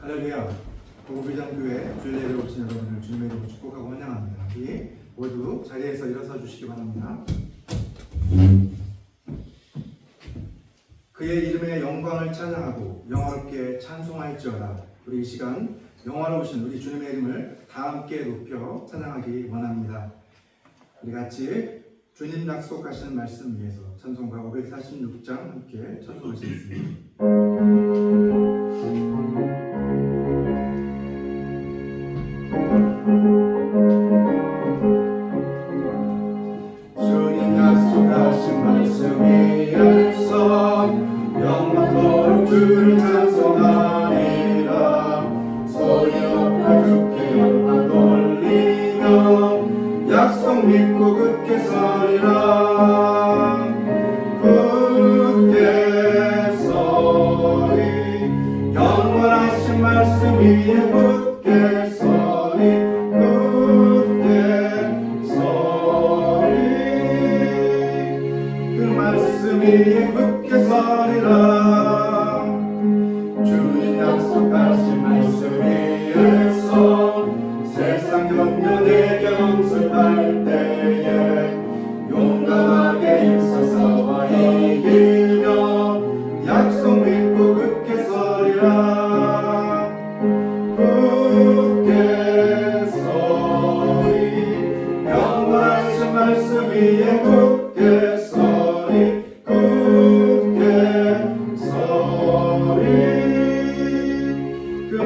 할렐루야. 보고비전교회 주일 예배 오신 여러분을 주님의 이름으로 축복하고 환영합니다. 우리 모두 자리에서 일어서 주시기 바랍니다. 그의 이름의 영광을 찬양하고 영화롭게 찬송할지어다. 우리 이 시간 영화로우신 우리 주님의 이름을 다 함께 높여 찬양하기 원합니다. 우리 같이 주님 약속하시는 말씀 위해서 찬송가 546장 함께 찬송하시겠습니다. 주님 약속하신 말씀 위에 서 영원토록 주를 찬송하리라. 소리 높여 주께 영광 돌리며 약속 믿고 굳게 서리라. 굳게 서리 영원하신 말씀 위에 굳게 서리. 위에 굳게 서리라. 주님 약속하신 말씀 위에서 세상 염려 내게 엄습할 때에 용감하게 힘써 싸워 이기며 약속 믿고 굳게 서리라. 굳게 서리 영원하신 말씀 위에 굳게 서리.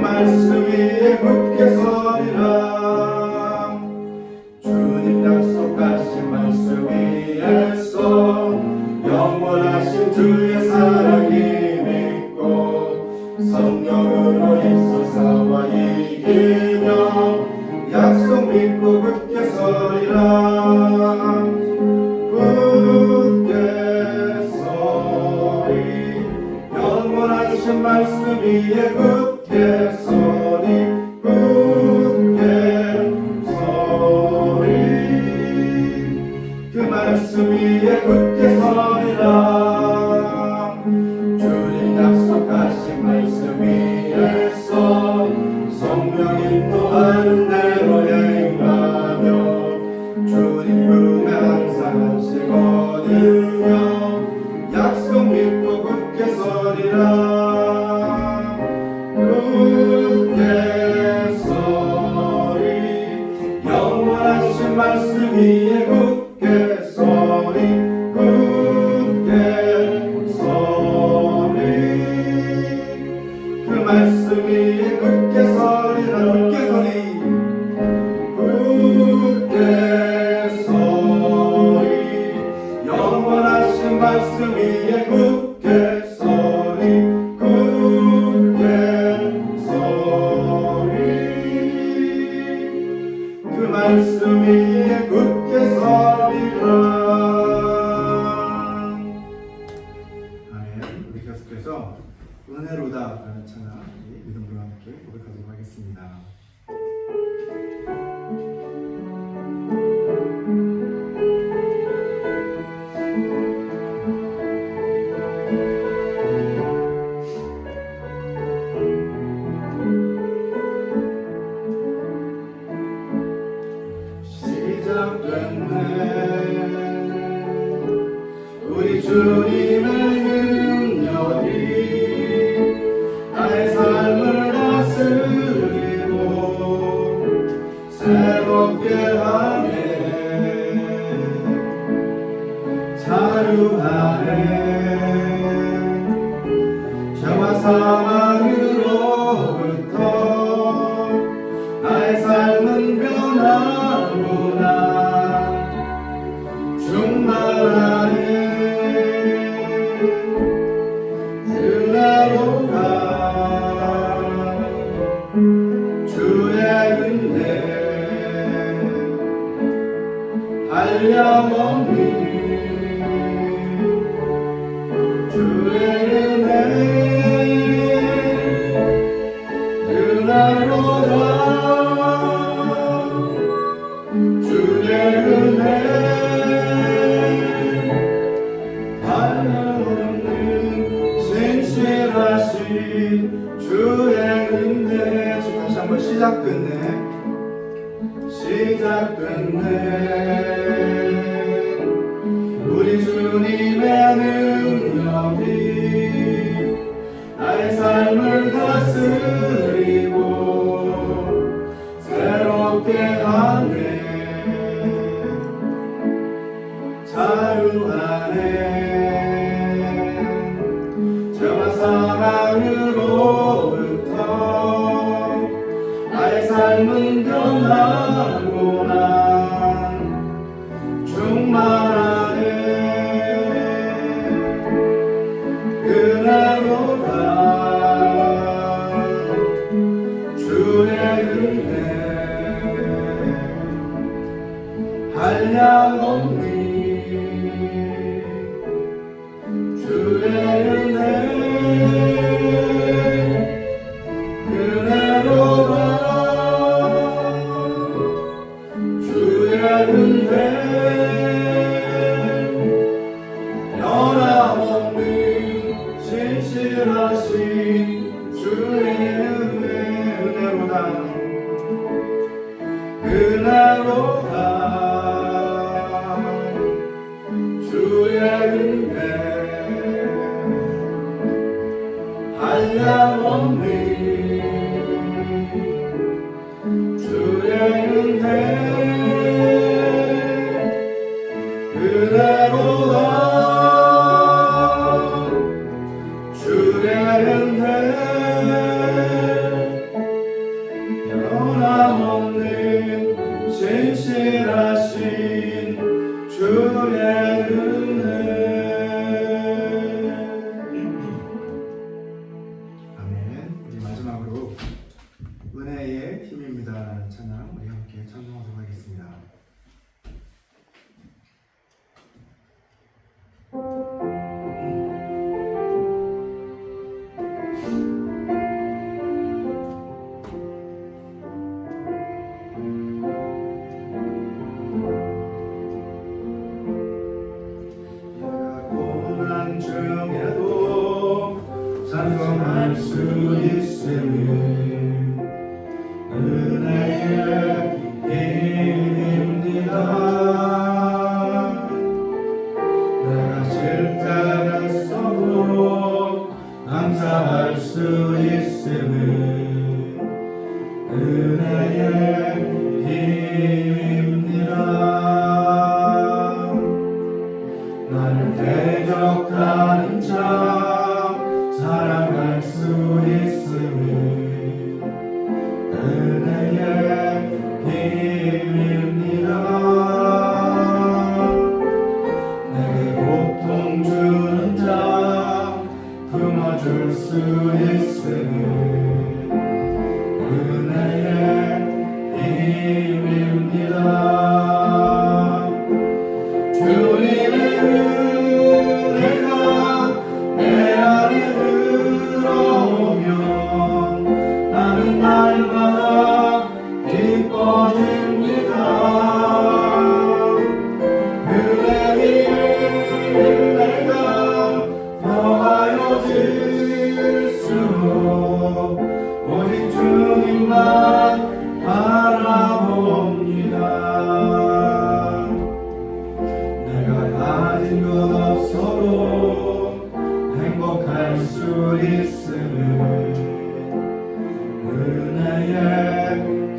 말씀 위에 굳게 서리라. 주님 약속하신 말씀 위에서 영원하신 주의 사랑이 믿고 성령으로 힘써 싸워 이기며 약속 믿고 굳게 서리라. 굳게 서리 영원하신 말씀 위에 굳게 서리. 굳게 서리 그 말씀 위에 굳게 서리라. 주님 약속하신 말씀 위에서 성령 인도하는 대로 행하며 주님 품에 항상 안식 얻으며 약속 믿고 굳게 서리라. 굳게 서리 영원하신 말씀 위에 굳게 서리. 굳게 서리 그 말씀 위에 굳게 서리라. 굳게 서리 굳게 서리 영원하신 말씀 위에 굳게 서리. 말씀 위에 굳게 서리라. 아멘. 우리 계속해서 은혜로다 라는 찬양 믿음으로 함께 고백하도록 하겠습니다. 우리 주님의 능력이 나의 삶을 다스리고 새롭게 하네. 자유하네. 죄와 사망으로부터 나의 삶은 변하구나. 충만하네. 은혜로가 주의 은혜 한량없니 주의 은혜 은혜로가 주의 은혜 하나없는 신실하신 주의 은혜 시작됐네. 우리 주님의 능력이 나의 삶을 다스리고 새롭게 하네. 자유하네. 죄와 사랑으로부터 나의 삶은 변하고 난 충만하네. 은혜로다 주의 은혜 한량없니 주의 은혜 은혜로다 주의 은혜 변함없는 신실하신 주의 은혜 은혜로다 은혜로다 주의 은혜 한량없는 주의 은혜 은혜로다 주의 은혜 변함없는 신실하신 주의 은혜. 아멘. 우리 마지막으로 은혜의 힘입니다라는 찬양 우리 함께 찬송하도록 하겠습니다. 중에도 찬송할 수 있음은 은혜의 힘입니다. 내가 실패했어도 감사할 수 있음은 은혜의 힘입니다. 나를 대적하는 자 사랑할 수 있음은 은혜의 힘입니다. 내게 고통 주는 자 품어줄 수 있음은 은혜의 힘입니다. 주님의 은혜가 내 안에 들어오면 나는 날마다 기뻐집니다. 은혜가 더하여질수록 오직 주님만 바라봅니다. 가진 것 없어도 행복할 수 있음은 은혜의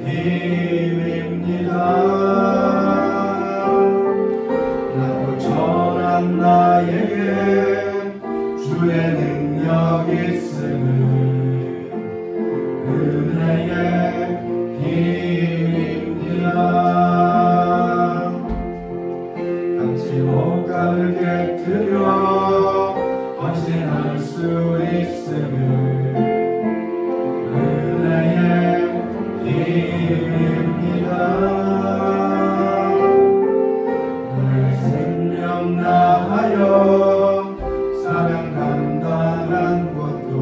힘입니다. 나도 전한 나에게 주의 능력 있음은 은혜의 힘입니다. 목감을 깨뜨려 헌신할 수 있음은 은혜의 힘입니다. 늘 생명 다하여 사명 감당한 것도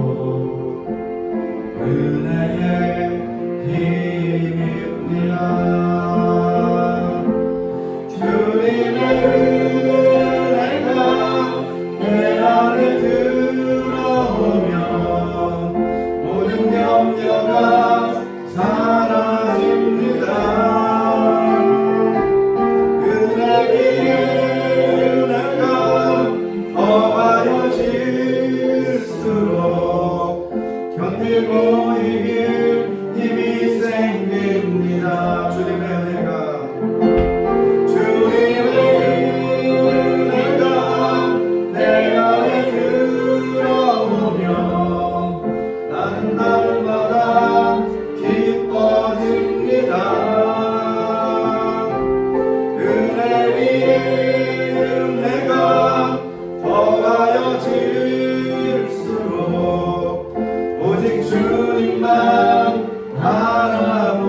오직 주님만 바라봅니다.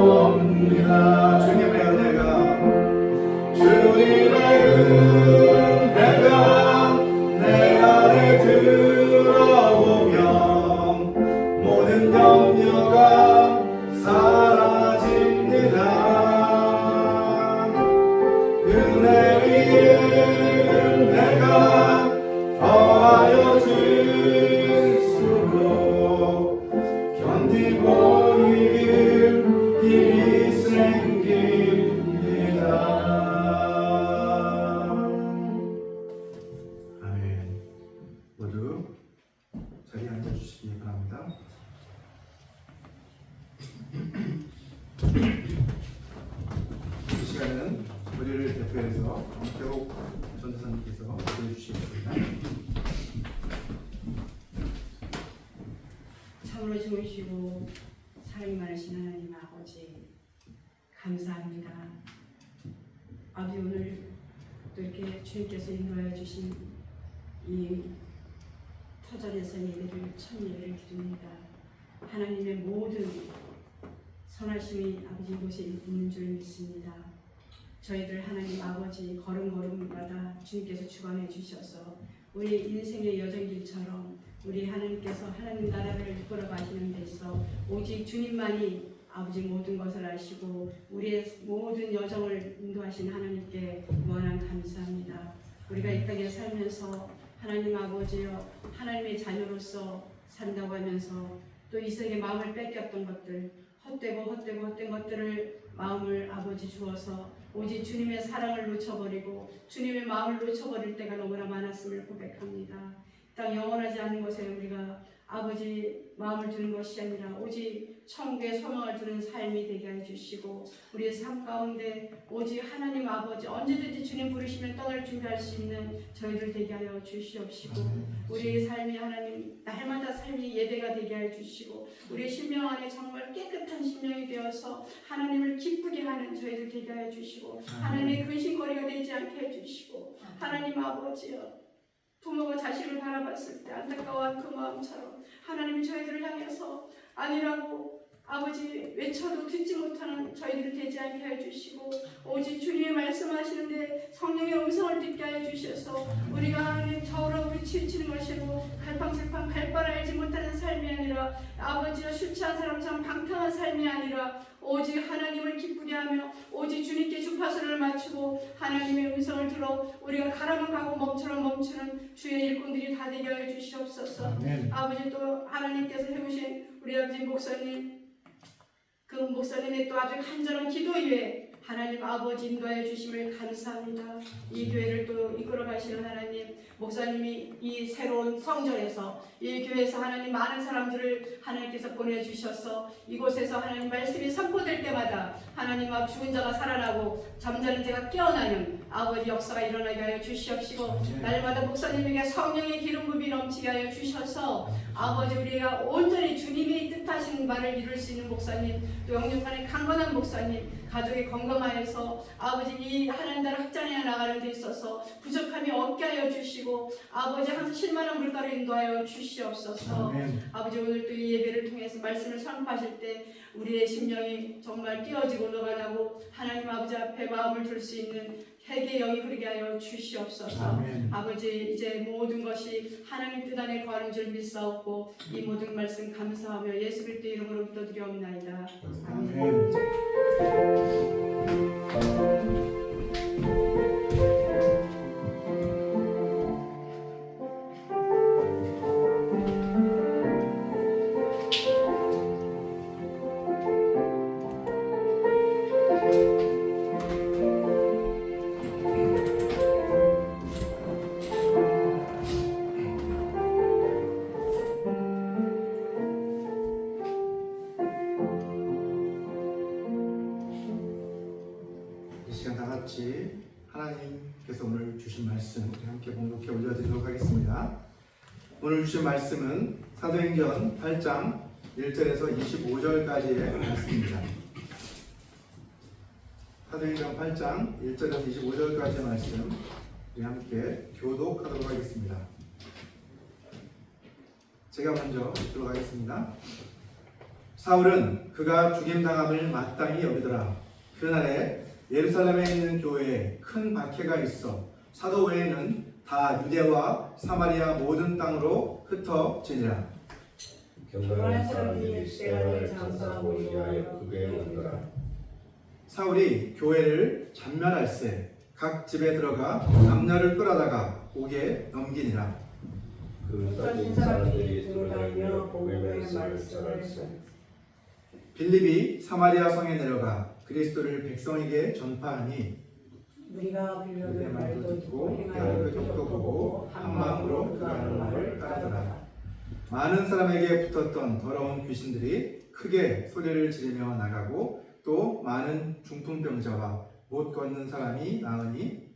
주님의 은혜가 내 안에 들어오면 모든 염려가 사라집니다. 은혜 위에 내가 더하여 들수록 견디고 이길 힘이 생깁니다. 아멘. 모두 자리에 앉아주시기 바랍니다. 이 시간에는 우리를 대표해서 엄태욱 전도사님께서 보여주시겠습니다. 참으로 좋으시고 사랑이 많으신 하나님 아버지 감사합니다. 아버지 오늘 또 이렇게 주님께서 인도하여 주신 이 터전에서 예배를 첫 예배를 드립니다. 하나님의 모든 선하심이 아버지 이곳에 있는 줄 믿습니다. 저희들 하나님 아버지 걸음걸음마다 주님께서 주관해 주셔서 우리 인생의 여정길처럼 우리 하나님께서 하나님 나라를 이끌어 가시는 데서 오직 주님만이 아버지 모든 것을 아시고 우리의 모든 여정을 인도하신 하나님께 무한한 감사합니다. 우리가 이 땅에 살면서 하나님 아버지여 하나님의 자녀로서 산다고 하면서 또 이 세상에 마음을 뺏겼던 것들 헛된 것들을 마음을 아버지 주어서 오직 주님의 사랑을 놓쳐버리고 주님의 마음을 놓쳐버릴 때가 너무나 많았음을 고백합니다. 땅 영원하지 않는 곳에 우리가 아버지 마음을 두는 것이 아니라 오직 천국의 소망을 두는 삶이 되게 해주시고 우리의 삶 가운데 오직 하나님 아버지 언제든지 주님 부르시면 떠날 준비할 수 있는 저희들 되게 하여 주시옵시고 우리의 삶이 하나님 날마다 삶이 예배가 되게 해주시고 우리의 심령 안에 정말 깨끗한 심령이 되어서 하나님을 기쁘게 하는 저희들 되게 하여 주시고 하나님의 근심거리가 되지 않게 해주시고 하나님 아버지여 부모가 자식을 바라봤을 때 안타까워한 그 마음처럼 하나님이 저희들을 향해서 아니라고 아버지 외쳐도 듣지 못하는 저희들을 되지 않게 해주시고 오직 주님의 말씀하시는데 성령의 음성을 듣게 하여 주셔서 우리가 하나님 저으로 우리 치우치는 것이고 갈팡질팡 갈 바를 알지 못하는 삶이 아니라 아버지와 술 취한 사람처럼 방탕한 삶이 아니라 오직 하나님을 기쁘게 하며 오직 주님께 주파수를 맞추고 하나님의 음성을 들어 우리가 가라면 가고 멈추면 멈추는 주의 일꾼들이 다 되게 하여 주시옵소서. 아멘. 아버지 또 하나님께서 해오신 우리 아버지 목사님 그 목사님의 또 아주 간절한 기도 위에 하나님 아버지 인도하여 주심을 감사합니다. 이 교회를 또 이끌어 가시는 하나님 목사님이 이 새로운 성전에서 이 교회에서 하나님 많은 사람들을 하나님께서 보내주셔서 이곳에서 하나님 말씀이 선포될 때마다 하나님 앞 죽은 자가 살아나고 잠자는 자가 깨어나는 아버지 역사가 일어나게 하여 주시옵시고 날마다 목사님에게 성령의 기름 부음이 넘치게 하여 주셔서 아버지 우리가 온전히 주님이 뜻하신 바를 이룰 수 있는 목사님 또 영육간의 강건한 목사님 가족이 건강하여서 아버지 이 하나님 나라 확장해 나가는 데 있어서 부족함이 없게 하여 주시고 아버지 항상 실만한 물가로 인도하여 주시옵소서. 아멘. 아버지 오늘 또 이 예배를 통해서 말씀을 선포하실 때 우리의 심령이 정말 깨어지고 녹아나고 하나님 아버지 앞에 마음을 둘 수 있는 회개의 영이 흐르게 하여 주시옵소서. 아멘. 아버지 이제 모든 것이 하나님 뜻 안에 거하는 줄 믿사옵고 이 모든 말씀 감사하며 예수 그리스도의 이름으로 기도드리옵나이다. 아멘. 하나님께서 오늘 주신 말씀 우리 함께 봉독해 올려드리도록 하겠습니다. 오늘 주신 말씀은 사도행전 8장 1절에서 25절까지의 말씀입니다. 사도행전 8장 1절에서 25절까지의 말씀 우리 함께 교독하도록 하겠습니다. 제가 먼저 들어가겠습니다. 사울은 그가 죽임당함을 마땅히 여기더라. 그날에 예루살렘에 있는 교회에 큰 박해가 있어 사도 외에는 다 유대와 사마리아 모든 땅으로 흩어지니라. 경건한 사람들이 시간을 장사하고 위하여 그게 온더라. 사울이 교회를 잔멸할세 각 집에 들어가 남녀를 끌어다가 옥에 넘기니라. 그 떠진 사람들이 들어다니며 복음의 말씀을 전할세. 빌립이 사마리아 성에 내려가 그리스도를 백성에게 전파하니 우리가 그의 빌려는 말도 듣고 행하는 그 격도 보고 한 마음으로 그가 하는 말을 따르더라. 많은 사람에게 붙었던 더러운 귀신들이 크게 소리를 지르며 나가고 또 많은 중풍병자와 못 걷는 사람이 나으니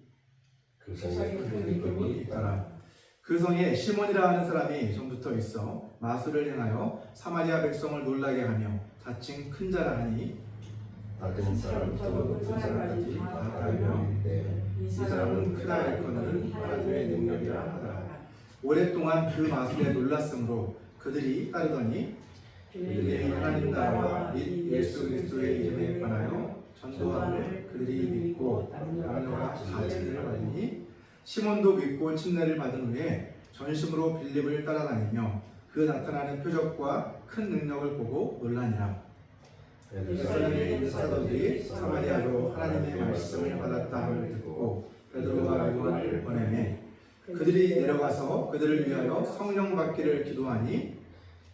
그 성에 큰 믿음이 있더라. 그 성에 시몬이라 하는 사람이 전부터 있어 마술을 행하여 사마리아 백성을 놀라게 하며 자칭 큰 자라 하니 받은 사람부터 높은 사람까지 다 알며 이르되 이 사람은 크다 일컫는 하나님의 능력이라 하더라. 오랫동안 그 마술에 놀랐으므로 그들이 따르더니 빌립이 하나님 나라와 및 예수 그리스도의 이름에 관하여 전도함을 그들이 믿고 남녀가 다 침례를 받으니 시몬도 믿고 침례를 받은 후에 전심으로 빌립을 따라다니며 그 나타나는 표적과 큰 능력을 보고 놀라니라. 예루살렘에 있는 사도들이 사마리아로 하나님의 말씀을 받았다 함을 듣고 베드로와 요한을 보내매 그들이 내려가서 그들을 위하여 성령 받기를 기도하니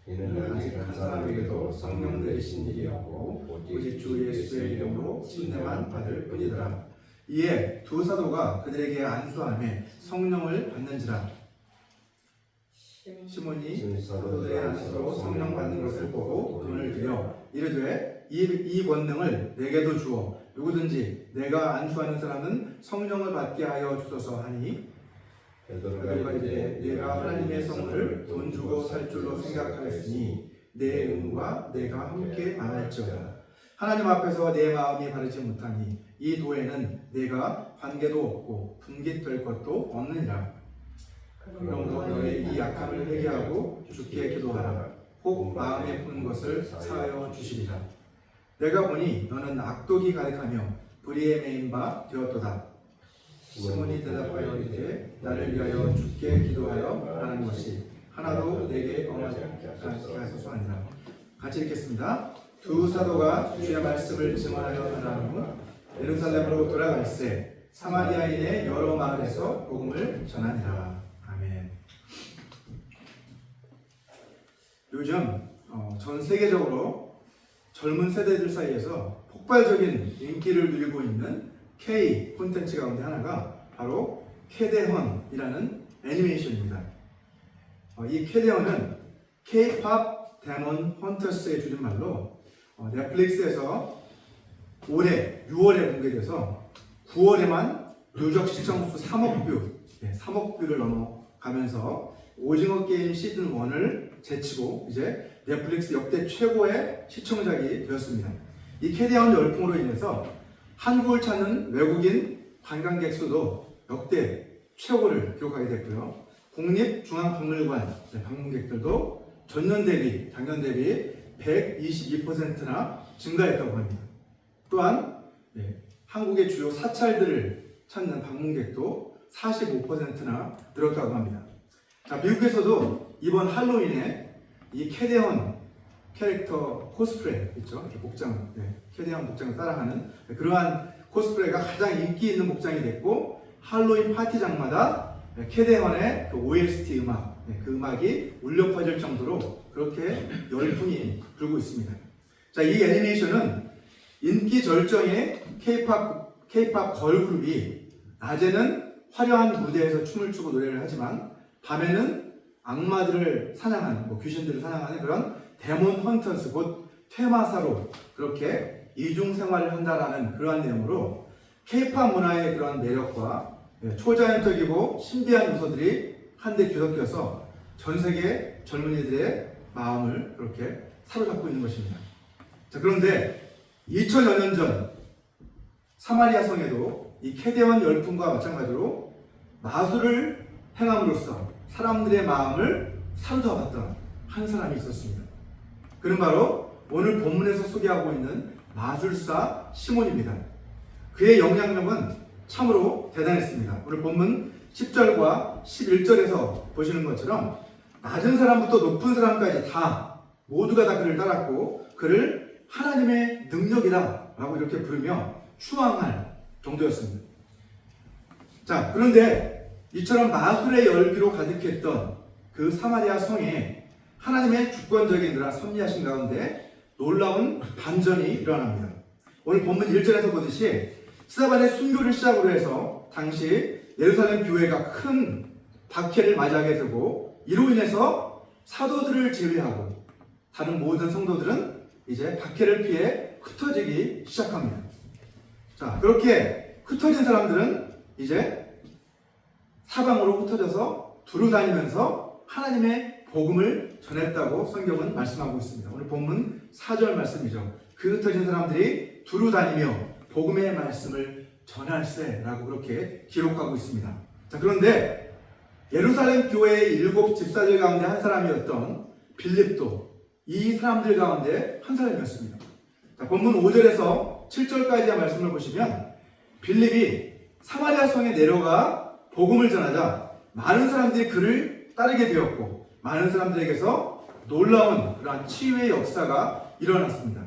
이는 아직 한 사람에게도 성령 내리신 일이 없고 오직 주 예수의 이름으로 침례만 받을 뿐이더라. 이에 두 사도가 그들에게 안수하며 성령을 받는지라. 시몬이 사도들의 안수로 성령 받는 것을 보고 돈을 들여 이르되 이 권능을 내게도 주어 누구든지 내가 안수하는 사람은 성령을 받게 하여 주소서 하니 베드로가 이르되 내가 하나님의 성을 돈 주고 살 줄로 생각하였으니 내 은과 내가 함께 망할지어다. 하나님 앞에서 내 마음이 바르지 못하니 이 도에는 내가 관계도 없고 분깃될 것도 없느니라. 그러므로 너의 이 약함을 회개하고 주께 기도하라. 혹 마음에 푸는 것을 사하여 주시리라. 내가 보니 너는 악독이 가득하며 불의에 매인 바 되었도다. 시몬이 대답하여 이르되 나를 위하여 주께 기도하여 하는 것이 하나도 내게 범하지 않게 하소서 하니라. 같이 읽겠습니다. 두 사도가 주의 말씀을 증언하여 전한 후 예루살렘으로 돌아갈새 사마리아인의 여러 마을에서 복음을 전하니라. 아멘. 요즘 전 세계적으로 젊은 세대들 사이에서 폭발적인 인기를 누리고 있는 K 콘텐츠 가운데 하나가 바로 캐데헌이라는 애니메이션입니다. 이 캐데헌은 K-pop 데몬 헌터스의 줄임말로 넷플릭스에서 올해 6월에 공개돼서 9월에만 누적 시청수 3억 뷰, 3억 뷰를 넘어가면서 오징어 게임 시즌 1을 제치고 이제 넷플릭스 역대 최고의 시청작이 되었습니다. 이 캐데헌 열풍으로 인해서 한국을 찾는 외국인 관광객 수도 역대 최고를 기록하게 됐고요. 국립중앙박물관 방문객들도 전년 대비, 작년 대비 122%나 증가했다고 합니다. 또한 한국의 주요 사찰들을 찾는 방문객도 45%나 늘었다고 합니다. 자, 미국에서도 이번 할로윈에 이 캐데헌 캐릭터 코스프레 있죠? 이렇게 복장, 캐데헌 복장을 따라하는 그러한 코스프레가 가장 인기 있는 복장이 됐고 할로윈 파티장마다 캐데헌의 그 OST 음악, 그 음악이 울려 퍼질 정도로 그렇게 열풍이 불고 있습니다. 자, 이 애니메이션은 인기 절정의 K-pop 걸그룹이 낮에는 화려한 무대에서 춤을 추고 노래를 하지만 밤에는 악마들을 사냥하는, 귀신들을 사냥하는 그런 데몬 헌터스, 곧 퇴마사로 그렇게 이중 생활을 한다라는 그러한 내용으로 K-pop 문화의 그런 매력과 초자연적이고 신비한 요소들이 한데 뒤섞여서 전 세계 젊은이들의 마음을 그렇게 사로잡고 있는 것입니다. 자, 그런데 2000여 년 전 사마리아 성에도 이 캐데헌 열풍과 마찬가지로 마술을 행함으로써 사람들의 마음을 사로잡았던 한 사람이 있었습니다. 그는 바로 오늘 본문에서 소개하고 있는 마술사 시몬입니다. 그의 영향력은 참으로 대단했습니다. 오늘 본문 10절과 11절에서 보시는 것처럼 낮은 사람부터 높은 사람까지 모두가 다 그를 따랐고 그를 하나님의 능력이다 라고 이렇게 부르며 추앙할 정도였습니다. 자, 그런데 이처럼 마술의 열기로 가득했던 그 사마리아 성에 하나님의 주권적인 그런 섭리하신 가운데 놀라운 반전이 일어납니다. 오늘 본문 1절에서 보듯이 스데반의 순교를 시작으로 해서 당시 예루살렘 교회가 큰 박해를 맞이하게 되고 이로 인해서 사도들을 제외하고 다른 모든 성도들은 이제 박해를 피해 흩어지기 시작합니다. 자, 그렇게 흩어진 사람들은 이제 사방으로 흩어져서 두루 다니면서 하나님의 복음을 전했다고 성경은 말씀하고 있습니다. 오늘 본문 4절 말씀이죠. 그 흩어진 사람들이 두루 다니며 복음의 말씀을 전할세라고 그렇게 기록하고 있습니다. 자, 그런데 예루살렘 교회의 7 집사들 가운데 한 사람이었던 빌립도 이 사람들 가운데 한 사람이었습니다. 자, 본문 5절에서 7절까지의 말씀을 보시면 빌립이 사마리아 성에 내려가 복음을 전하자 많은 사람들이 그를 따르게 되었고 많은 사람들에게서 놀라운 그러한 치유의 역사가 일어났습니다.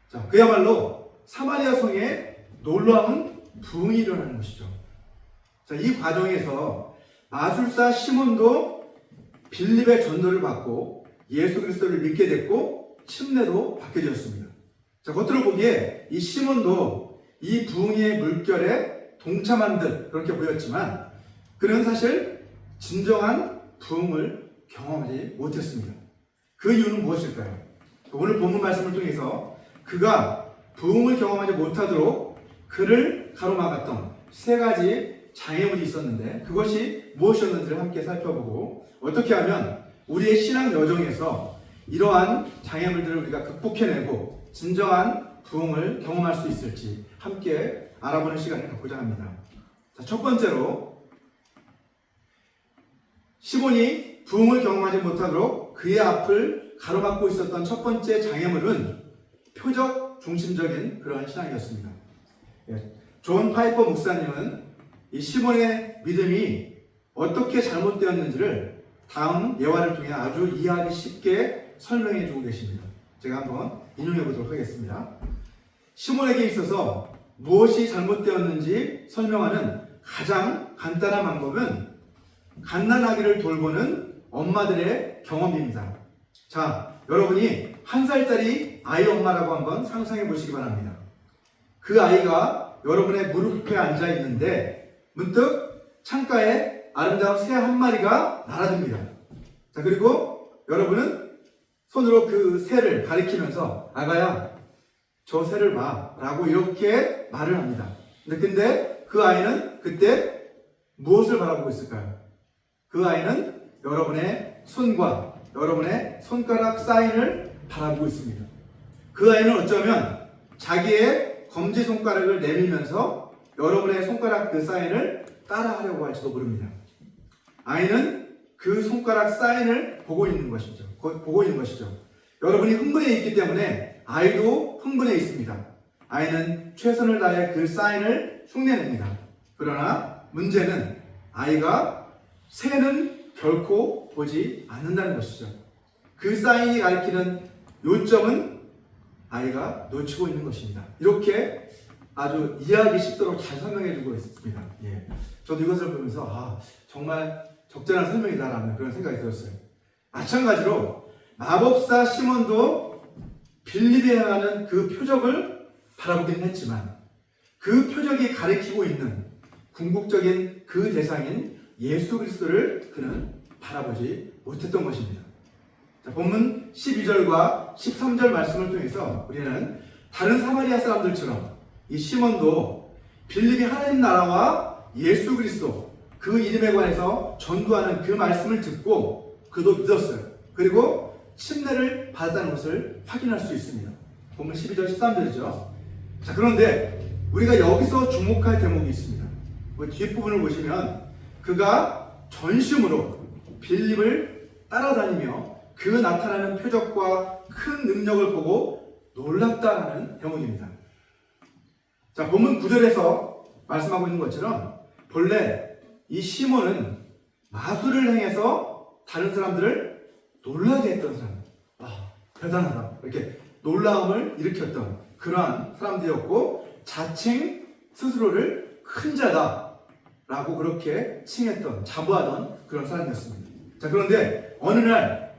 자, 그야말로 사마리아 성에 놀라운 부흥이 일어나는 것이죠. 자, 이 과정에서 마술사 시몬도 빌립의 전도를 받고 예수 그리스도를 믿게 됐고 침례도 받게 되었습니다. 자, 겉으로 보기에 이 시몬도 이 부흥의 물결에 동참한 듯 그렇게 보였지만 그는 사실 진정한 부흥을 경험하지 못했습니다. 그 이유는 무엇일까요? 오늘 본문 말씀을 통해서 그가 부흥을 경험하지 못하도록 그를 가로막았던 3가지 장애물이 있었는데 그것이 무엇이었는지를 함께 살펴보고 어떻게 하면 우리의 신앙 여정에서 이러한 장애물들을 우리가 극복해내고 진정한 부흥을 경험할 수 있을지 함께 알아보는 시간을 갖고자 합니다. 자, 첫 번째로 시몬이 부흥을 경험하지 못하도록 그의 앞을 가로막고 있었던 첫 번째 장애물은 표적 중심적인 그러한 신앙이었습니다. 존 파이퍼 목사님은 이 시몬의 믿음이 어떻게 잘못되었는지를 다음 예화를 통해 아주 이해하기 쉽게 설명해 주고 계십니다. 제가 한번 인용해 보도록 하겠습니다. 시몬에게 있어서 무엇이 잘못되었는지 설명하는 가장 간단한 방법은 갓난아기를 돌보는 엄마들의 경험입니다. 자, 여러분이 1살짜리 아이 엄마라고 한번 상상해 보시기 바랍니다. 그 아이가 여러분의 무릎 옆에 앉아 있는데 문득 창가에 아름다운 새 한 마리가 날아듭니다. 자, 그리고 여러분은 손으로 그 새를 가리키면서 아가야, 저 새를 봐 라고 이렇게 말을 합니다. 근데 그 아이는 그때 무엇을 바라보고 있을까요? 그 아이는 여러분의 손과 여러분의 손가락 사인을 바라보고 있습니다. 그 아이는 어쩌면 자기의 검지손가락을 내밀면서 여러분의 손가락 그 사인을 따라하려고 할지도 모릅니다. 아이는 그 손가락 사인을 보고 있는 것이죠. 여러분이 흥분해 있기 때문에 아이도 흥분해 있습니다. 아이는 최선을 다해 그 사인을 흉내냅니다. 그러나 문제는 아이가 새는 결코 보지 않는다는 것이죠. 그 사인이 가리키는 요점은 아이가 놓치고 있는 것입니다. 이렇게 아주 이해하기 쉽도록 잘 설명해주고 있습니다. 저도 이것을 보면서 정말 적절한 설명이다라는 그런 생각이 들었어요. 마찬가지로 마법사 시몬도 빌립에 향하는 그 표적을 바라보긴 했지만 그 표적이 가리키고 있는 궁극적인 그 대상인 예수 그리스도를 그는 바라보지 못했던 것입니다. 자, 본문 12절과 13절 말씀을 통해서 우리는 다른 사마리아 사람들처럼 이 시몬도 빌립이 하나님 나라와 예수 그리스도 그 이름에 관해서 전도하는 그 말씀을 듣고 그도 믿었어요. 그리고 침례를 받았다는 것을 확인할 수 있습니다. 본문 12절 13절이죠. 자, 그런데 우리가 여기서 주목할 대목이 있습니다. 뒷부분을 보시면 그가 전심으로 빌립을 따라다니며 그 나타나는 표적과 큰 능력을 보고 놀랐다는 대목입니다. 자, 본문 9절에서 말씀하고 있는 것처럼 본래 이 시몬은 마술을 행해서 다른 사람들을 놀라게 했던 사람. 대단하다. 이렇게 놀라움을 일으켰던 그러한 사람들이었고, 자칭 스스로를 큰 자다라고 그렇게 칭했던, 자부하던 그런 사람이었습니다. 자, 그런데 어느 날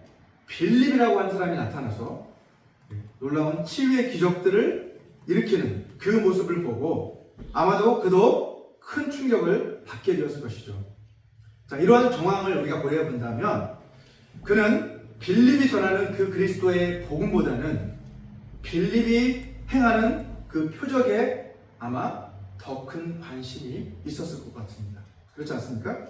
빌립이라고 하는 사람이 나타나서 놀라운 치유의 기적들을 일으키는 그 모습을 보고 아마도 그도 큰 충격을 받게 되었을 것이죠. 자, 이러한 정황을 우리가 고려해 본다면 그는 빌립이 전하는 그 그리스도의 복음보다는 빌립이 행하는 그 표적에 아마 더 큰 관심이 있었을 것 같습니다. 그렇지 않습니까?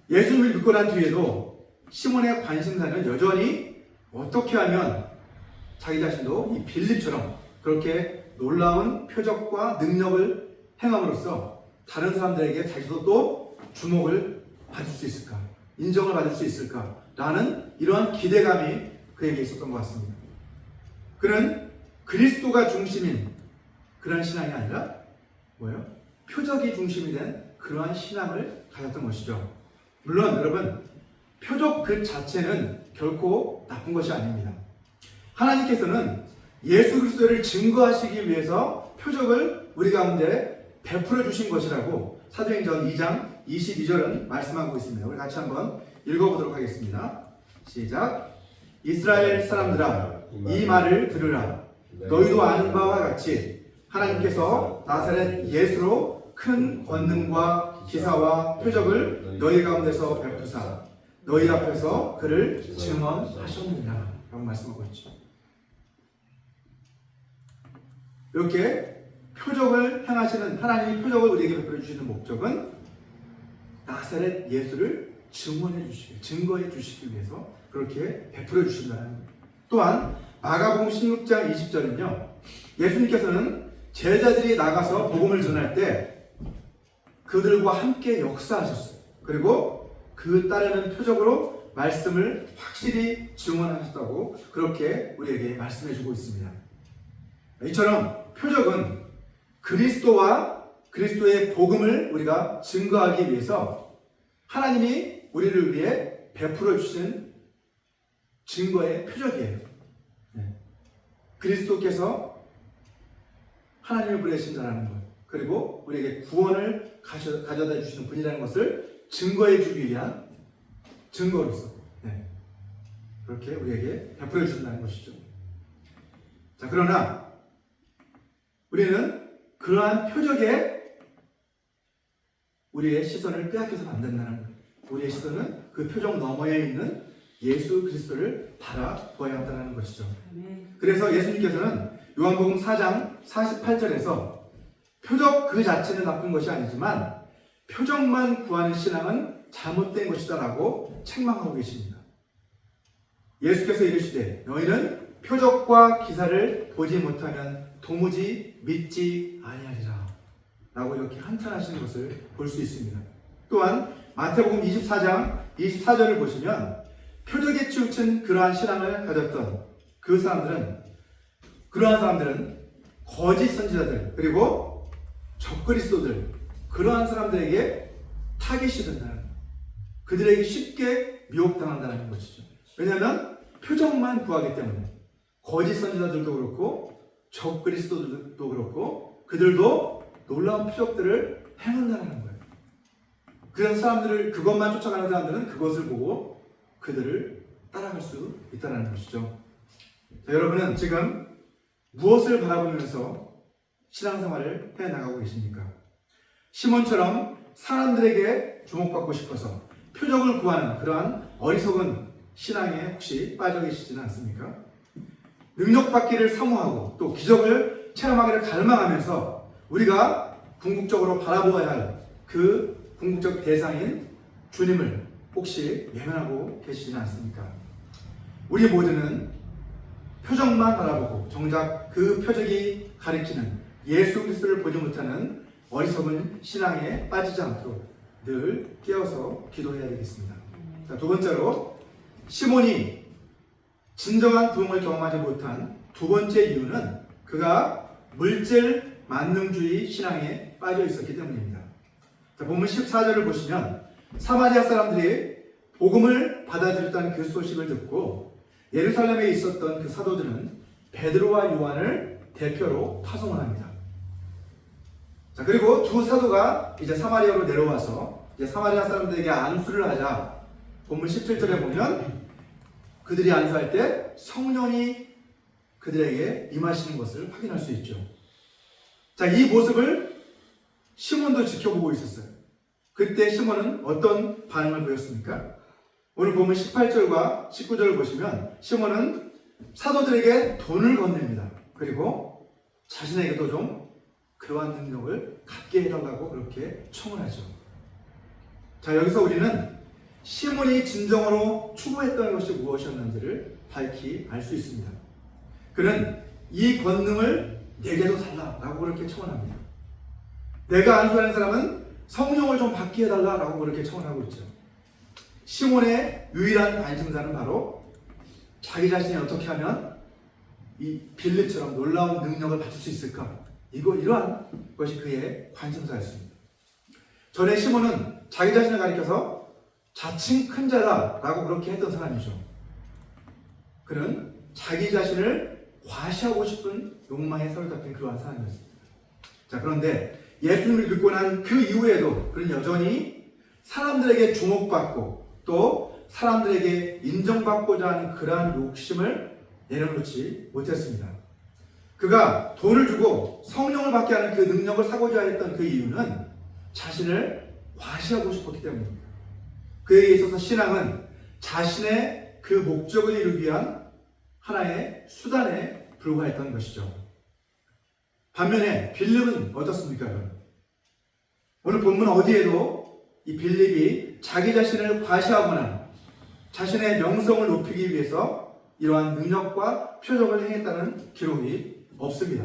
예수님을 믿고 난 뒤에도 시몬의 관심사는 여전히 어떻게 하면 자기 자신도 이 빌립처럼 그렇게 놀라운 표적과 능력을 행함으로써 다른 사람들에게 자기도 또 주목을 받을 수 있을까, 인정을 받을 수 있을까라는 이러한 기대감이 그에게 있었던 것 같습니다. 그는 그리스도가 중심인 그런 신앙이 아니라 뭐예요? 표적이 중심이 된 그러한 신앙을 가졌던 것이죠. 물론 여러분, 표적 그 자체는 결코 나쁜 것이 아닙니다. 하나님께서는 예수 그리스도를 증거하시기 위해서 표적을 우리 가운데 베풀어 주신 것이라고 사도행전 2장 22절은 말씀하고 있습니다. 우리 같이 한번 읽어보도록 하겠습니다. 시작. 이스라엘 사람들아, 이 말을 들으라. 너희도 아는 바와 같이 하나님께서 나사렛 예수로 큰 권능과 기사와 표적을 너희 가운데서 베푸사 너희 앞에서 그를 증언하셨느니라 라고 말씀하고 있죠. 이렇게 표적을 행하시는 하나님이 표적을 우리에게 베풀어 주시는 목적은 나사렛 예수를 증거해 주시기 위해서 그렇게 베풀어 주신다는 거예요. 또한 마가복음 16장 20절은요, 예수님께서는 제자들이 나가서 복음을 전할 때 그들과 함께 역사하셨어요. 그리고 그 따르는 표적으로 말씀을 확실히 증언하셨다고 그렇게 우리에게 말씀해 주고 있습니다. 이처럼 표적은 그리스도와 그리스도의 복음을 우리가 증거하기 위해서 하나님이 우리를 위해 베풀어 주신 증거의 표적이에요. 그리스도께서 하나님을 보내신다는 것, 그리고 우리에게 구원을 가져다 주시는 분이라는 것을 증거해 주기 위한 증거로서 그렇게 우리에게 베풀어 주신다는 것이죠. 자, 그러나 우리는 그러한 표적에 우리의 시선을 빼앗겨서는 안 된다는 거예요. 우리의 시선은 그 표적 너머에 있는 예수 그리스도를 바라보아야 한다는 것이죠. 그래서 예수님께서는 요한복음 4장 48절에서 표적 그 자체는 나쁜 것이 아니지만 표적만 구하는 신앙은 잘못된 것이다 라고 책망하고 계십니다. 예수께서 이르시되 너희는 표적과 기사를 보지 못하면 도무지 믿지 아니하리라 라고 이렇게 한탄하시는 것을 볼 수 있습니다. 또한 마태복음 24장 24절을 보시면 표적에 치우친 그러한 신앙을 가졌던 그러한 사람들은 거짓 선지자들 그리고 적그리스도들, 그러한 사람들에게 타깃이 된다는 거예요. 그들에게 쉽게 미혹당한다는 것이죠. 왜냐하면 표적만 구하기 때문에 거짓 선지자들도 그렇고 적그리스도들도 그렇고 그들도 놀라운 표적들을 행한다는 거예요. 그래서 그것만 쫓아가는 사람들은 그것을 보고 그들을 따라갈 수 있다는 것이죠. 자, 여러분은 지금 무엇을 바라보면서 신앙생활을 해나가고 계십니까? 시몬처럼 사람들에게 주목받고 싶어서 표적을 구하는 그러한 어리석은 신앙에 혹시 빠져 계시지는 않습니까? 능력받기를 사모하고 또 기적을 체험하기를 갈망하면서 우리가 궁극적으로 바라보아야 할 그 궁극적 대상인 주님을 혹시 외면하고 계시지는 않습니까? 우리 모두는 표적만 바라보고 정작 그 표적이 가리키는 예수 그리스도를 보지 못하는 어리석은 신앙에 빠지지 않도록 늘 깨어서 기도해야 되겠습니다. 자, 두 번째로 시몬이 진정한 부흥을 경험하지 못한 두 번째 이유는 그가 물질 만능주의 신앙에 빠져 있었기 때문입니다. 자, 본문 14절을 보시면 사마리아 사람들이 복음을 받아들였다는 그 소식을 듣고 예루살렘에 있었던 그 사도들은 베드로와 요한을 대표로 파송을 합니다. 자, 그리고 두 사도가 이제 사마리아로 내려와서 이제 사마리아 사람들에게 안수를 하자 본문 17절에 보면 그들이 안수할 때 성령이 그들에게 임하시는 것을 확인할 수 있죠. 자, 이 모습을 시몬도 지켜보고 있었어요. 그때 시몬은 어떤 반응을 보였습니까? 오늘 보면 18절과 19절을 보시면 시몬은 사도들에게 돈을 건넵니다. 그리고 자신에게도 좀 그러한 능력을 갖게 해달라고 그렇게 청을 하죠. 자, 여기서 우리는 시몬이 진정으로 추구했던 것이 무엇이었는지를 밝히 알 수 있습니다. 그는 이 권능을 내게도 달라라고 그렇게 청원합니다. 내가 안수하는 사람은 성령을 좀 받게 해달라라고 그렇게 청원하고 있죠. 시몬의 유일한 관심사는 바로 자기 자신이 어떻게 하면 이 빌립처럼 놀라운 능력을 받을 수 있을까? 이러한 것이 그의 관심사였습니다. 전에 시몬은 자기 자신을 가리켜서 자칭 큰 자다라고 그렇게 했던 사람이죠. 그는 자기 자신을 과시하고 싶은 욕망에 사로잡힌 그러한 사람이었습니다. 자, 그런데 예수님을 믿고 난 그 이후에도 그는 여전히 사람들에게 주목받고 또 사람들에게 인정받고자 하는 그러한 욕심을 내려놓지 못했습니다. 그가 돈을 주고 성령을 받게 하는 그 능력을 사고자 했던 그 이유는 자신을 과시하고 싶었기 때문입니다. 그에게 있어서 신앙은 자신의 그 목적을 이루기 위한 하나의 수단에 불과했던 것이죠. 반면에 빌립은 어떻습니까? 오늘 본문 어디에도 이 빌립이 자기 자신을 과시하거나 자신의 명성을 높이기 위해서 이러한 능력과 표적을 행했다는 기록이 없습니다.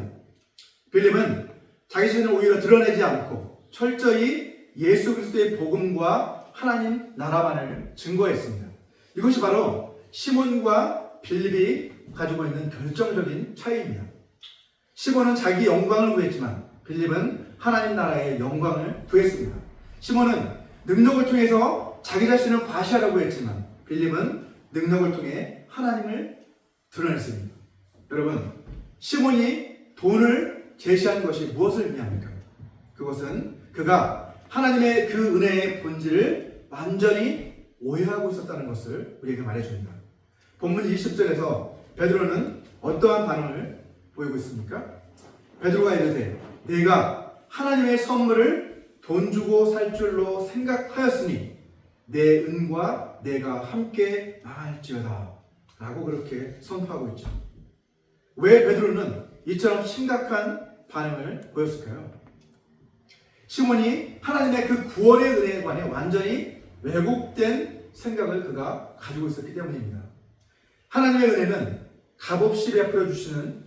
빌립은 자기 자신을 오히려 드러내지 않고 철저히 예수 그리스도의 복음과 하나님 나라만을 증거했습니다. 이것이 바로 시몬과 빌립이 가지고 있는 결정적인 차이입니다. 시몬은 자기 영광을 구했지만 빌립은 하나님 나라의 영광을 구했습니다. 시몬은 능력을 통해서 자기 자신을 과시하려고 했지만 빌립은 능력을 통해 하나님을 드러냈습니다. 여러분, 시몬이 돈을 제시한 것이 무엇을 의미합니까? 그것은 그가 하나님의 그 은혜의 본질을 완전히 오해하고 있었다는 것을 우리에게 말해줍니다. 본문 20절에서 베드로는 어떠한 반응을 보이고 있습니까? 베드로가 이르되 내가 하나님의 선물을 돈 주고 살 줄로 생각하였으니 내 은과 내가 함께 망할지어다 라고 그렇게 선포하고 있죠. 왜 베드로는 이처럼 심각한 반응을 보였을까요? 시몬이 하나님의 그 구원의 은혜에 관해 완전히 왜곡된 생각을 그가 가지고 있었기 때문입니다. 하나님의 은혜는 값없이 베풀어 주시는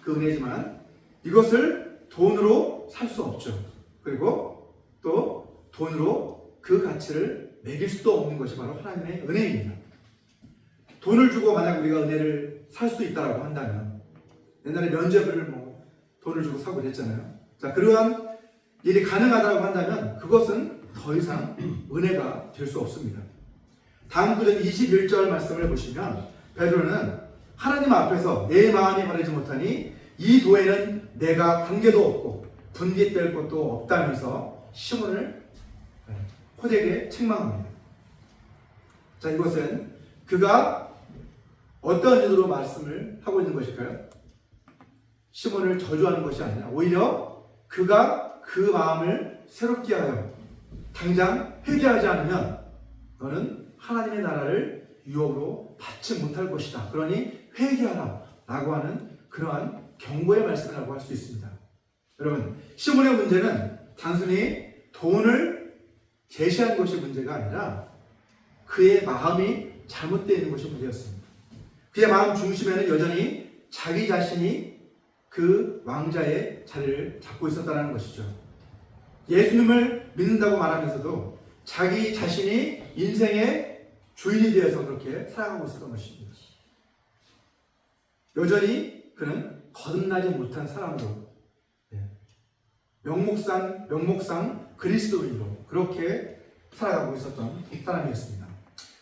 그 은혜지만 이것을 돈으로 살 수 없죠. 그리고 또 돈으로 그 가치를 매길 수도 없는 것이 바로 하나님의 은혜입니다. 돈을 주고 만약 우리가 은혜를 살 수 있다고 한다면 옛날에 면죄부를 돈을 주고 사고 그랬잖아요. 자, 그러한 일이 가능하다고 한다면 그것은 더 이상 은혜가 될 수 없습니다. 다음 구절 21절 말씀을 보시면 베드로는 하나님 앞에서 내 마음이 바르지 못하니 이 도에는 내가 관계도 없고 분깃될 것도 없다면서 시몬을 호되게 책망합니다. 자, 이것은 그가 어떤 의도로 말씀을 하고 있는 것일까요? 시몬을 저주하는 것이 아니라 오히려 그가 그 마음을 새롭게 하여 당장 회개하지 않으면 너는 하나님의 나라를 유업으로 받지 못할 것이다. 그러니 회개하라 라고 하는 그러한 경고의 말씀이라고 할 수 있습니다. 여러분, 시몬의 문제는 단순히 돈을 제시한 것이 문제가 아니라 그의 마음이 잘못되어 있는 것이 문제였습니다. 그의 마음 중심에는 여전히 자기 자신이 그 왕자의 자리를 잡고 있었다는 것이죠. 예수님을 믿는다고 말하면서도 자기 자신이 인생의 주인이 되어서 그렇게 살아가고 있었던 것입니다. 여전히 그는 거듭나지 못한 사람으로, 명목상 그리스도인으로 그렇게 살아가고 있었던 사람이었습니다.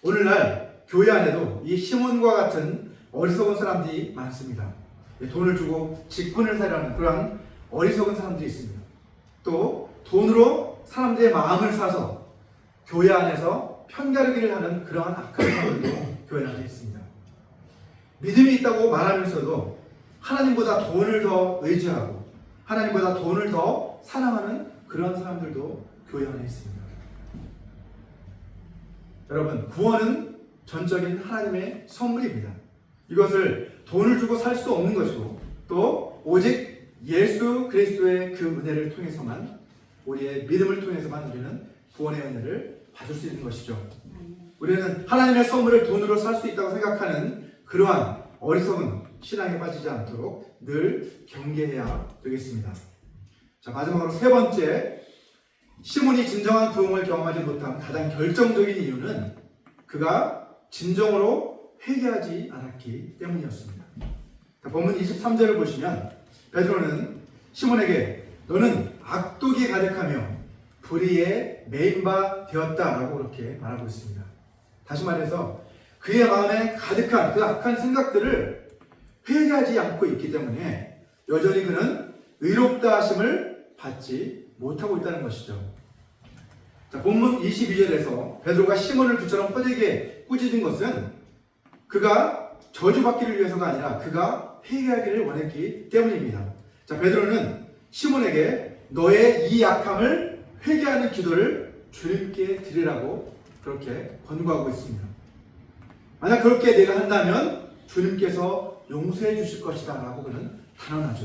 오늘날 교회 안에도 이 시몬과 같은 어리석은 사람들이 많습니다. 돈을 주고 직분을 살려는 그러한 어리석은 사람들이 있습니다. 또 돈으로 사람들의 마음을 사서 교회 안에서 편가르기를 하는 그러한 악한 사람들도 교회 안에 있습니다. 믿음이 있다고 말하면서도 하나님보다 돈을 더 의지하고 하나님보다 돈을 더 사랑하는 그런 사람들도 교회 안에 있습니다. 여러분, 구원은 전적인 하나님의 선물입니다. 이것을 돈을 주고 살 수 없는 것이고 또 오직 예수 그리스도의 그 은혜를 통해서만, 우리의 믿음을 통해서만 우리는 구원의 은혜를 받을 수 있는 것이죠. 우리는 하나님의 선물을 돈으로 살 수 있다고 생각하는 그러한 어리석은 신앙에 빠지지 않도록 늘 경계해야 되겠습니다. 자, 마지막으로 세 번째, 시몬이 진정한 부흥을 경험하지 못한 가장 결정적인 이유는 그가 진정으로 회개하지 않았기 때문이었습니다. 자, 본문 23절을 보시면 베드로는 시몬에게 너는 악독이 가득하며 불의에 매인 바 되었다라고 그렇게 말하고 있습니다. 다시 말해서 그의 마음에 가득한 그 악한 생각들을 회개하지 않고 있기 때문에 여전히 그는 의롭다 하심을 받지 못하고 있다는 것이죠. 자, 본문 22절에서 베드로가 시몬을 그처럼 호되게 꾸짖은 것은 그가 저주받기를 위해서가 아니라 그가 회개하기를 원했기 때문입니다. 자, 베드로는 시몬에게 너의 이 약함을 회개하는 기도를 주님께 드리라고 그렇게 권고하고 있습니다. 만약 그렇게 내가 한다면 주님께서 용서해 주실 것이다 라고 그는 단언하죠.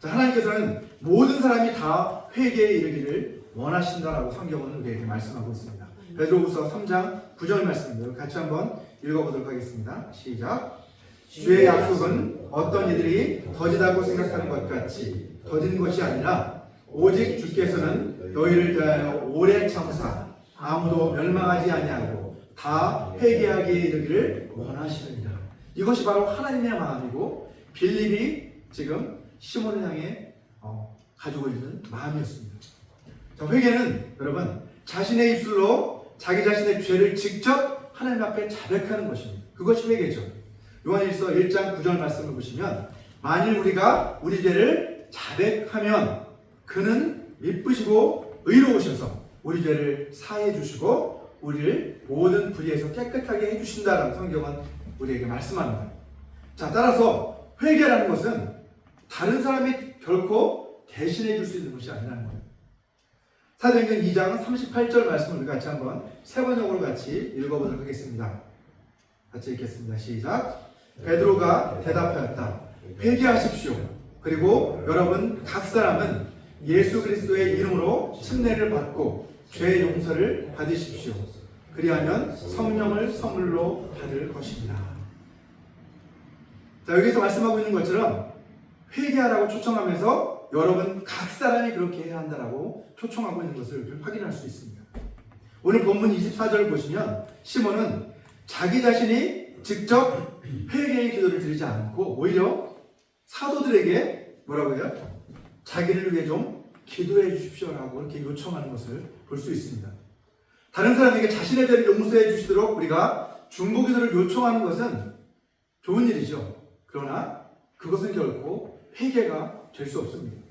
자, 하나님께서는 모든 사람이 다 회개에 이르기를 원하신다라고 성경은 우리에게 말씀하고 있습니다. 베드로후서 3장 9절 말씀입니다. 같이 한번 읽어보도록 하겠습니다. 시작. 주의 약속은 어떤 이들이 더디다고 생각하는 것 같이 더딘 것이 아니라 오직 주께서는 너희를 대하여 오래 참사 아무도 멸망하지 아니하고 다 회개하기에 이르기를 원하시느니라. 이것이 바로 하나님의 마음이고 빌립이 지금 시몬을 향해 가지고 있는 마음이었습니다. 자, 회개는 여러분 자신의 입술로 자기 자신의 죄를 직접 하나님 앞에 자백하는 것입니다. 그것이 회개죠. 요한일서 1장 9절 말씀을 보시면 만일 우리가 우리 죄를 자백하면 그는 미쁘시고 의로우셔서 우리 죄를 사해 주시고 우리를 모든 불의에서 깨끗하게 해주신다라는 성경은 우리에게 말씀합니다. 자, 따라서 회개라는 것은 다른 사람이 결코 대신해 줄 수 있는 것이 아니라는 거예요. 사도행전 2장 38절 말씀을 우리 같이 한번 세 번역으로 같이 읽어보도록 하겠습니다. 같이 읽겠습니다. 시작. 베드로가 대답하였다. 회개하십시오. 그리고 여러분 각 사람은 예수 그리스도의 이름으로 침례를 받고 죄 용서를 받으십시오. 그리하면 성령을 선물로 받을 것입니다. 자, 여기서 말씀하고 있는 것처럼 회개하라고 초청하면서 여러분 각 사람이 그렇게 해야 한다라고 초청하고 있는 것을 확인할 수 있습니다. 오늘 본문 24절을 보시면 시몬은 자기 자신이 직접 회개의 기도를 드리지 않고 오히려 사도들에게 뭐라고 해요? 자기를 위해 좀 기도해 주십시오라고 이렇게 요청하는 것을 볼 수 있습니다. 다른 사람에게 자신의 죄를 용서해 주시도록 우리가 중보기도를 요청하는 것은 좋은 일이죠. 그러나 그것은 결코 회개가 될 수 없습니다.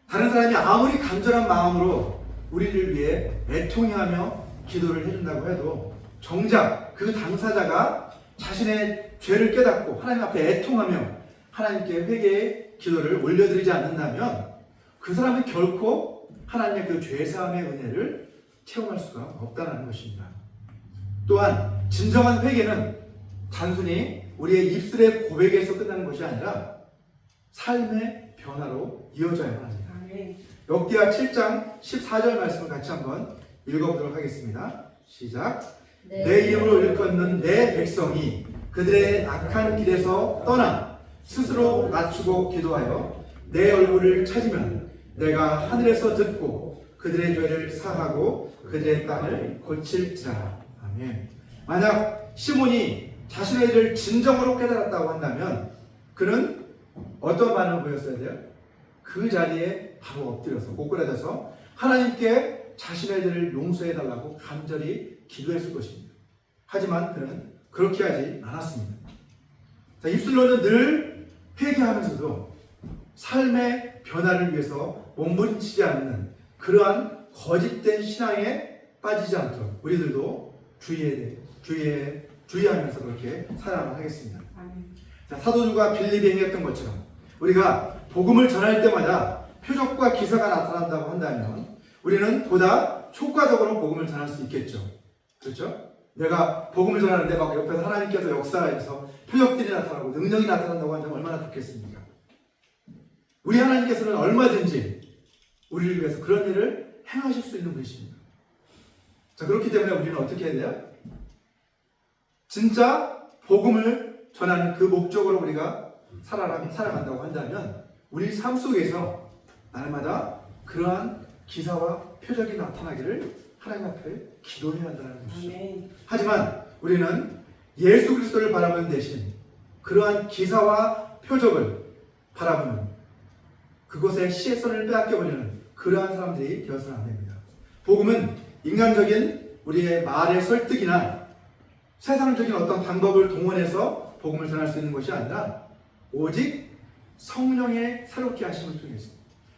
다른 사람이 아무리 간절한 마음으로 우리를 위해 애통해하며 기도를 해준다고 해도 정작 그 당사자가 자신의 죄를 깨닫고 하나님 앞에 애통하며 하나님께 회개의 기도를 올려드리지 않는다면 그 사람은 결코 하나님의 그 죄사함의 은혜를 체험할 수가 없다는 것입니다. 또한 진정한 회개는 단순히 우리의 입술의 고백에서 끝나는 것이 아니라 삶의 변화로 이어져야만 합니다. 역대하 7장 14절 말씀을 같이 한번 읽어보도록 하겠습니다. 시작. 내 이름으로 일컫는 내 백성이 그들의 악한 길에서 떠나 스스로 낮추고 기도하여 내 얼굴을 찾으면 내가 하늘에서 듣고 그들의 죄를 사하고 그들의 땅을 고칠지라. 아멘. 만약 시몬이 자신의 일을 진정으로 깨달았다고 한다면 그는 어떤 반응을 보였어야 돼요? 그 자리에 바로 엎드려서 꼬꾸라져서 하나님께 자신의 일을 용서해달라고 간절히 기도했을 것입니다. 하지만 그는 그렇게 하지 않았습니다. 자, 입술로는 늘 회개하면서도 삶의 변화를 위해서 몸부림치지 않는 그러한 거짓된 신앙에 빠지지 않도록 우리들도 주의하면서 그렇게 살아가야 하겠습니다. 자, 사도들과 빌립이 행했던 것처럼 우리가 복음을 전할 때마다 표적과 기사가 나타난다고 한다면 우리는 보다 효과적으로 복음을 전할 수 있겠죠. 그렇죠? 내가 복음을 전하는데 막 옆에서 하나님께서 역사하셔서 표적들이 나타나고 능력이 나타난다고 한다면 얼마나 좋겠습니까? 우리 하나님께서는 얼마든지 우리를 위해서 그런 일을 행하실 수 있는 분이십니다. 자, 그렇기 때문에 우리는 어떻게 해야 돼요? 진짜 복음을 전하는 그 목적으로 우리가 살아간다고 한다면 우리 삶 속에서 날마다 그러한 기사와 표적이 나타나기를 하나님 앞에 기도해야 한다는 것이죠. 하지만 우리는 예수 그리스도를 바라보는 대신 그러한 기사와 표적을 바라보는 그것의 시선을 빼앗겨버리는 그러한 사람들이 되어서는 안 됩니다. 복음은 인간적인 우리의 말의 설득이나 세상적인 어떤 방법을 동원해서 복음을 전할 수 있는 것이 아니라 오직 성령의 새롭게 하심을 통해서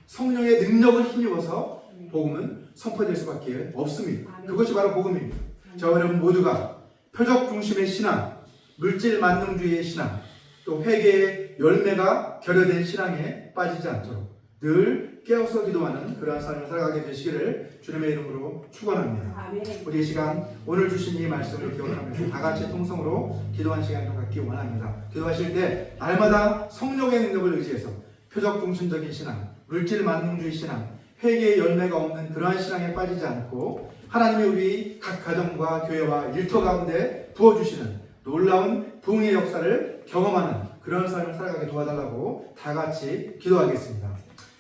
성령의 능력을 힘입어서 복음은 선포될 수밖에 없습니다. 그것이 바로 복음입니다. 저와 여러분 모두가 표적 중심의 신앙, 물질 만능주의의 신앙, 또 회개의 열매가 결여된 신앙에 빠지지 않도록 늘 깨어서 기도하는 그러한 삶을 살아가게 되시기를 주님의 이름으로 축원합니다. 우리 이 시간 오늘 주신 이 말씀을 기억하면서 다 같이 통성으로 기도한 시간을 갖기 원합니다. 기도하실 때 날마다 성령의 능력을 의지해서 표적 중심적인 신앙, 물질 만능주의 신앙, 회개의 열매가 없는 그러한 신앙에 빠지지 않고 하나님이 우리 각 가정과 교회와 일터 가운데 부어주시는 놀라운 부흥의 역사를 경험하는 그런 삶을 살아가게 도와달라고 다 같이 기도하겠습니다.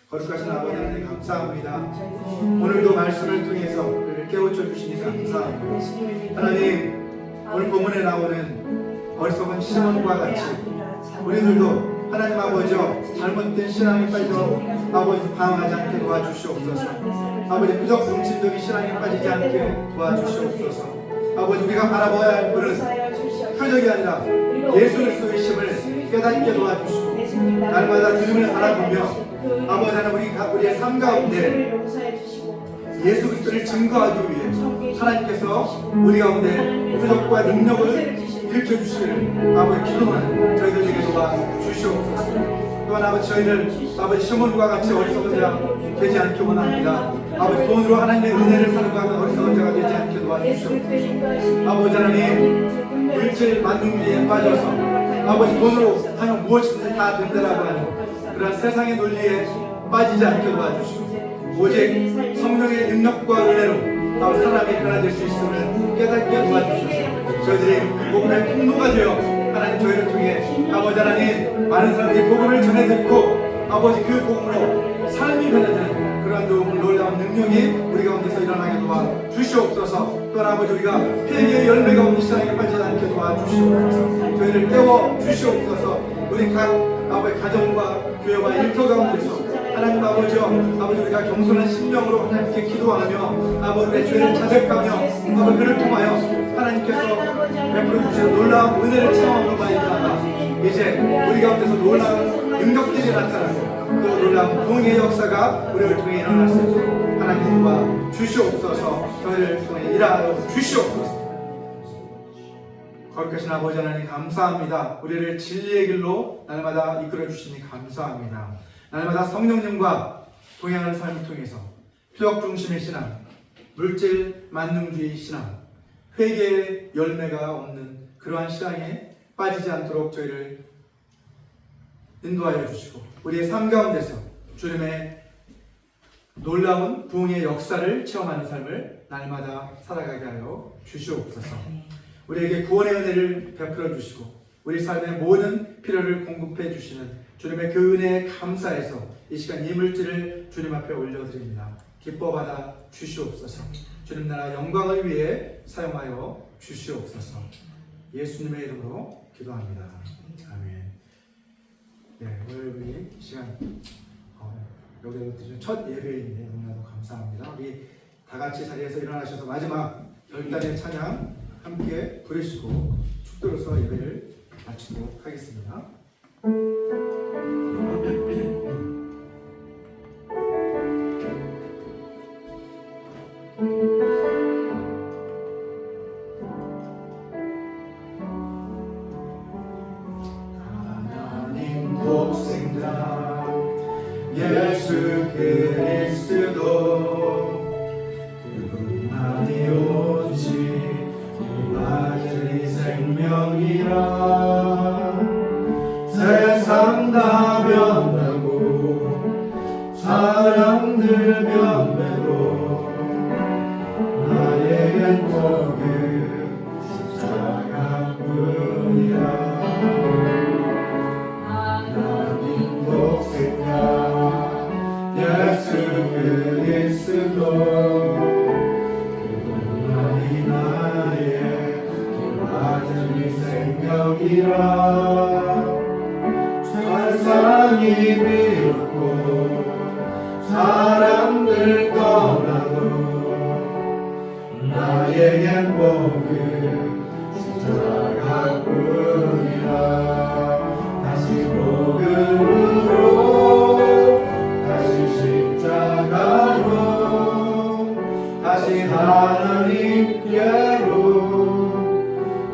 거룩하신 아버지 하나님 감사합니다. 오늘도 말씀을 통해서 우리를 깨우쳐 주시니 감사합니다. 하나님, 오늘 본문에 나오는 어리석은 시몬과 같이 우리들도 하나님 아버지여 잘못된 신앙에 빠져 아버지 방황하지 않게 도와주시옵소서. 아버지 표적 중심적인 신앙에 빠지지 않게 도와주시옵소서. 아버지 우리가 바라봐야 할 분은 표적이 아니라 예수 그리스도의 심을 깨닫게 도와주시고 날마다 주님을 바라보며 아버지 하나님 우리의 삶 가운데 예수 그리스도를 증거하기 위해 하나님께서 우리 가운데 표적과 능력을 일으켜주시기를 아버지 기도하는 저희들에게 도와주시옵소서. 또한 아버지 저희를 아버지 시몬과 같이 어리석은 자 되지 않게 원합니다. 아버지 돈으로 하나님의 은혜를 사랑하는 어리석은 자가 되지 않게 도와주시옵소서. 아버지 하나님 물질 만능주의에 빠져서 아버지 돈으로 하면 무엇이든지 다 된다라고 하는 그런 세상의 논리에 빠지지 않게 도와주시고 오직 성령의 능력과 은혜로 아버지 사람이 변화될 수 있음을 깨닫게 도와주셔서 저희들이 복음의 통로가 되어 하나님 저희를 통해 아버지 하나님 많은 사람들이 복음을 전해 듣고 아버지 그 복음으로 삶이 변화되는 그러한 놀라운 능력이 우리 가운데서 일어나게 도와주시옵소서. 또한 아버지 우리가 회개의 열매가 없는 신앙에 빠지지 않게 도와주시옵소서. 저희를 깨워주시옵소서. 우리 각 아버지 가정과 교회와 일터 가운데서 하나님 아버지여 아버지 우리가 겸손한 심령으로 하나님께 기도하며 아버지 우리의 죄를 자백하며 아버지 그를 통하여 하나님께서 베풀어 주시는 놀라운 은혜를 체험함으로 말미암아 이제 우리 가운데서 놀라운 능력들이 나타나고 또 놀라운 부흥의 역사가 우리를 통해 일어날 수 있도록 하나님 도와 주시옵소서. 저희를 통해 일하여 주시옵소서. 거룩하신 아버지 하나님 감사합니다. 우리를 진리의 길로 날마다 이끌어 주시니 감사합니다. 날마다 성령님과 동행하는 삶을 통해서 표적 중심의 신앙, 물질 만능주의 신앙, 회개의 열매가 없는 그러한 신앙에 빠지지 않도록 저희를 인도하여 주시고 우리의 삶 가운데서 주님의 놀라운 부흥의 역사를 체험하는 삶을 날마다 살아가게 하여 주시옵소서. 우리에게 구원의 은혜를 베풀어 주시고 우리 삶의 모든 필요를 공급해 주시는 주님의 그 은혜에 감사해서 이 시간 이 물질을 주님 앞에 올려드립니다. 기뻐 받아 주시옵소서. 주님 나라 영광을 위해 사용하여 주시옵소서. 예수님의 이름으로 기도합니다. 아멘. 네, 오늘 우리 시간 여기서 첫 예배인데 너무나도 감사합니다. 우리 다 같이 자리에서 일어나셔서 마지막 별단의 찬양 함께 부르시고 축도로서 예배를 마치도록 하겠습니다. 하나님 독생자 예수 그리스도 그분만이 오직 이마저리 생명이라 세상 다 변하고 사람들 변매로 나에겐 복은 십자가뿐이라 하나님 독생자 예수 그리스도 그분만이 나의 완전히 생명이라 세상이 비웃고 사람들 떠나도 나의 행복은 십자가뿐이라 다시 복음으로 다시 십자가로 다시 하나님께로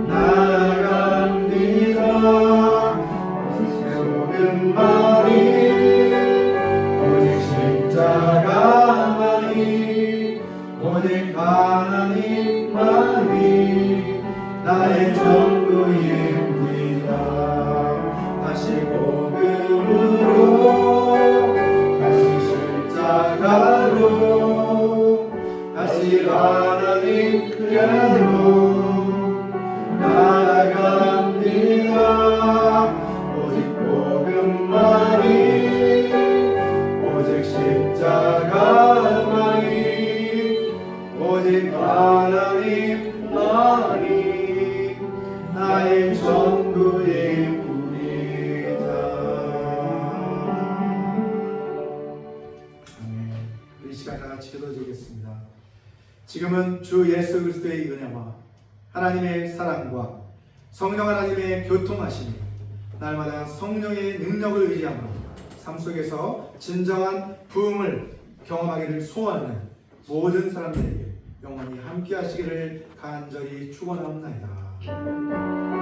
나아갑니다. 모든 말이 오직 십자가만이 오직 하나님만이 나의 전부입니다. 다시 복음으로 다시 십자가로 다시 하나님께로 나아갑니다. 오직 복음만이 오직 십자가만이 오직 하나님만이 나의 전부이옵니다. 아멘. 우리 시간 다 같이 기도드리겠습니다. 지금은 주 예수 그리스도의 은혜와 하나님의 사랑과 성령 하나님의 교통하심이 날마다 성령의 능력을 의지함으로 삶 속에서 진정한 부흥을 경험하기를 소원하는 모든 사람들에게 영원히 함께 하시기를 간절히 축원하옵나이다.